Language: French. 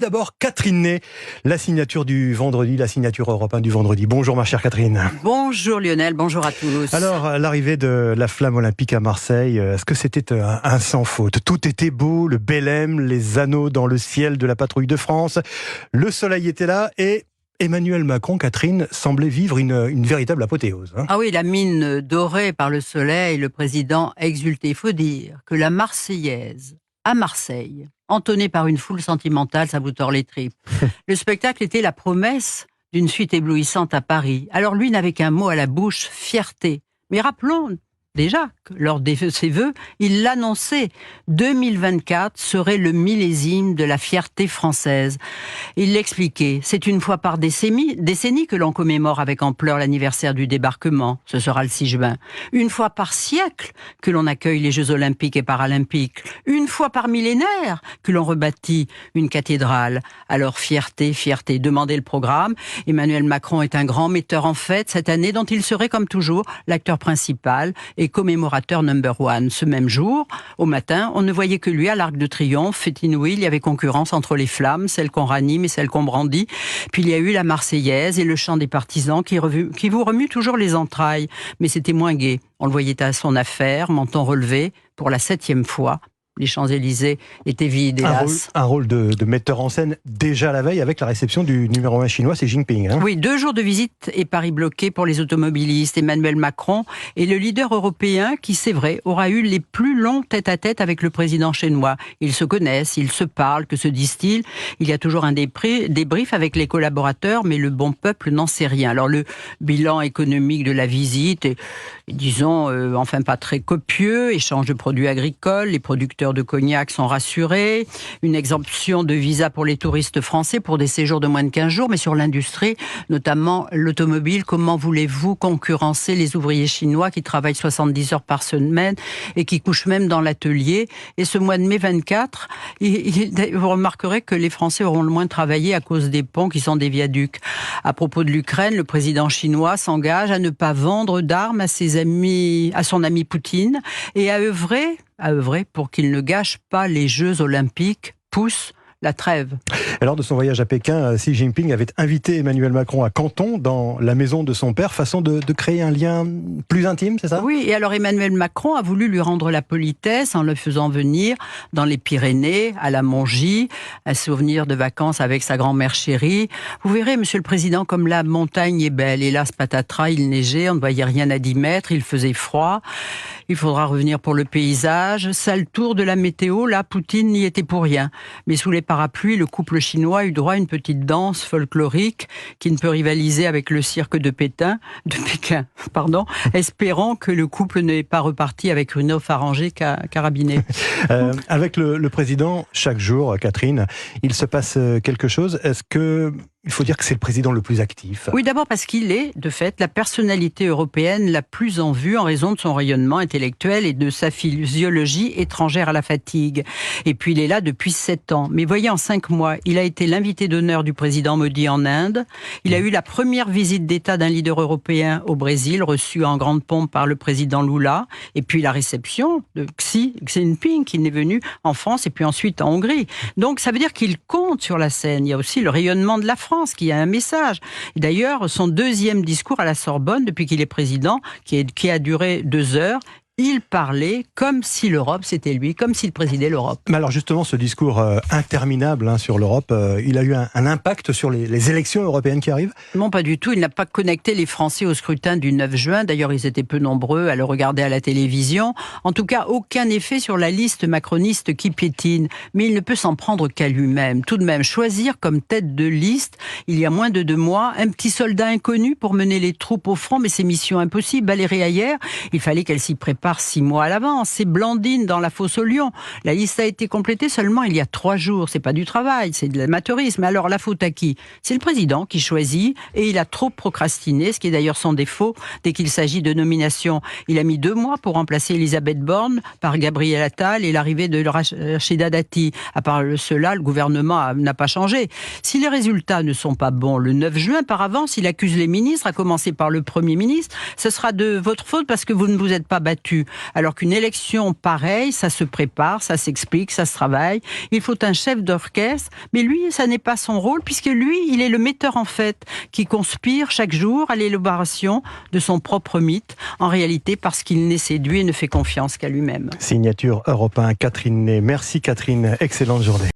D'abord, Catherine Ney, la signature du vendredi, la signature Europe 1 du vendredi. Bonjour ma chère Catherine. Bonjour Lionel, bonjour à tous. Alors, l'arrivée de la flamme olympique à Marseille, est-ce que c'était un sans faute? Tout était beau, le Bélème, les anneaux dans le ciel de la patrouille de France, le soleil était là et Emmanuel Macron, Catherine, semblait vivre une véritable apothéose. Ah oui, la mine dorée par le soleil, le président exultait. Il faut dire que la Marseillaise à Marseille, entonnée par une foule sentimentale, ça vous tord les tripes. Le spectacle était la promesse d'une suite éblouissante à Paris. Alors lui n'avait qu'un mot à la bouche, fierté. Mais rappelons déjà que lors de ses vœux, il l'annonçait. 2024 serait le millésime de la fierté française. Il l'expliquait. C'est une fois par décennie que l'on commémore avec ampleur l'anniversaire du débarquement. Ce sera le 6 juin. Une fois par siècle que l'on accueille les Jeux olympiques et paralympiques. Une fois par millénaire que l'on rebâtit une cathédrale. Alors fierté, fierté. Demandez le programme. Emmanuel Macron est un grand metteur en fête cette année dont il serait comme toujours l'acteur principal et commémorateur number one. Ce même jour, au matin, on ne voyait que lui à l'Arc de Triomphe. Fête inouïe, il y avait concurrence entre les flammes, celles qu'on ranime et celles qu'on brandit. Puis il y a eu la Marseillaise et le chant des partisans qui vous remue toujours les entrailles. Mais c'était moins gai. On le voyait à son affaire, menton relevé, pour la 7e fois. Les Champs-Élysées étaient vides, hélas. Un rôle de metteur en scène déjà la veille avec la réception du numéro 1 chinois, Xi Jinping. Oui, 2 jours de visite et Paris bloqué pour les automobilistes. Emmanuel Macron est le leader européen qui, c'est vrai, aura eu les plus longs tête-à-tête avec le président chinois. Ils se connaissent, ils se parlent, que se disent-ils? Il y a toujours un débrief avec les collaborateurs, mais le bon peuple n'en sait rien. Alors le bilan économique de la visite est, disons, enfin pas très copieux. Échange de produits agricoles, les producteurs de cognac sont rassurés, une exemption de visa pour les touristes français pour des séjours de moins de 15 jours, mais sur l'industrie, notamment l'automobile, comment voulez-vous concurrencer les ouvriers chinois qui travaillent 70 heures par semaine et qui couchent même dans l'atelier? Et ce mois de mai 24, vous remarquerez que les Français auront le moins travaillé à cause des ponts qui sont des viaducs. À propos de l'Ukraine, le président chinois s'engage à ne pas vendre d'armes à son ami Poutine et à œuvrer pour qu'il ne gâche pas les Jeux Olympiques, pousse la trêve. Lors de son voyage à Pékin, Xi Jinping avait invité Emmanuel Macron à Canton, dans la maison de son père, façon de créer un lien plus intime, c'est ça? Oui, et alors Emmanuel Macron a voulu lui rendre la politesse en le faisant venir dans les Pyrénées, à la Mongie, un souvenir de vacances avec sa grand-mère chérie. Vous verrez, Monsieur le Président, comme la montagne est belle. Hélas, patatras, il neigeait, on ne voyait rien à 10 mètres, il faisait froid. Il faudra revenir pour le paysage. Sale tour de la météo, là, Poutine n'y était pour rien. Mais sous les parapluies, le couple chinois eut droit à une petite danse folklorique qui ne peut rivaliser avec le cirque de Pékin, espérant que le couple n'est pas reparti avec une offre arrangée carabinée. Avec le président, chaque jour, Catherine, il se passe quelque chose. Est-ce que il faut dire que c'est le président le plus actif? Oui, d'abord parce qu'il est, de fait, la personnalité européenne la plus en vue en raison de son rayonnement intellectuel et de sa physiologie étrangère à la fatigue. Et puis il est là depuis 7 ans. Mais voyez, en 5 mois, il a été l'invité d'honneur du président Modi en Inde. Il a eu la première visite d'État d'un leader européen au Brésil, reçu en grande pompe par le président Lula. Et puis la réception de Xi Jinping, qui est venu en France et puis ensuite en Hongrie. Donc ça veut dire qu'il compte sur la scène. Il y a aussi le rayonnement de la France, qui a un message. Et d'ailleurs, son 2e discours à la Sorbonne, depuis qu'il est président, qui a duré 2 heures, il parlait comme si l'Europe, c'était lui, comme s'il présidait l'Europe. Mais alors justement, ce discours interminable sur l'Europe, il a eu un impact sur les élections européennes qui arrivent? Non, pas du tout. Il n'a pas connecté les Français au scrutin du 9 juin. D'ailleurs, ils étaient peu nombreux à le regarder à la télévision. En tout cas, aucun effet sur la liste macroniste qui piétine. Mais il ne peut s'en prendre qu'à lui-même. Tout de même, choisir comme tête de liste, il y a moins de 2 mois, un petit soldat inconnu pour mener les troupes au front, mais c'est mission impossible. Valérie Hayer, il fallait qu'elle s'y prépare 6 mois à l'avance. C'est Blandine dans la fosse aux lions. La liste a été complétée seulement il y a 3 jours. C'est pas du travail, c'est de l'amateurisme. Alors la faute à qui? C'est le président qui choisit et il a trop procrastiné, ce qui est d'ailleurs son défaut dès qu'il s'agit de nomination. Il a mis 2 mois pour remplacer Elisabeth Borne par Gabriel Attal et l'arrivée de Rachida Dati. À part cela, le gouvernement n'a pas changé. Si les résultats ne sont pas bons le 9 juin, par avance, il accuse les ministres, à commencer par le Premier ministre. Ce sera de votre faute parce que vous ne vous êtes pas battu. élu. Alors qu'une élection pareille, ça se prépare, ça s'explique, ça se travaille. Il faut un chef d'orchestre, mais lui, ça n'est pas son rôle, puisque lui, il est le metteur en fait, qui conspire chaque jour à l'élaboration de son propre mythe, en réalité parce qu'il n'est séduit et ne fait confiance qu'à lui-même. Signature Europe 1, Catherine Ney. Merci Catherine, excellente journée.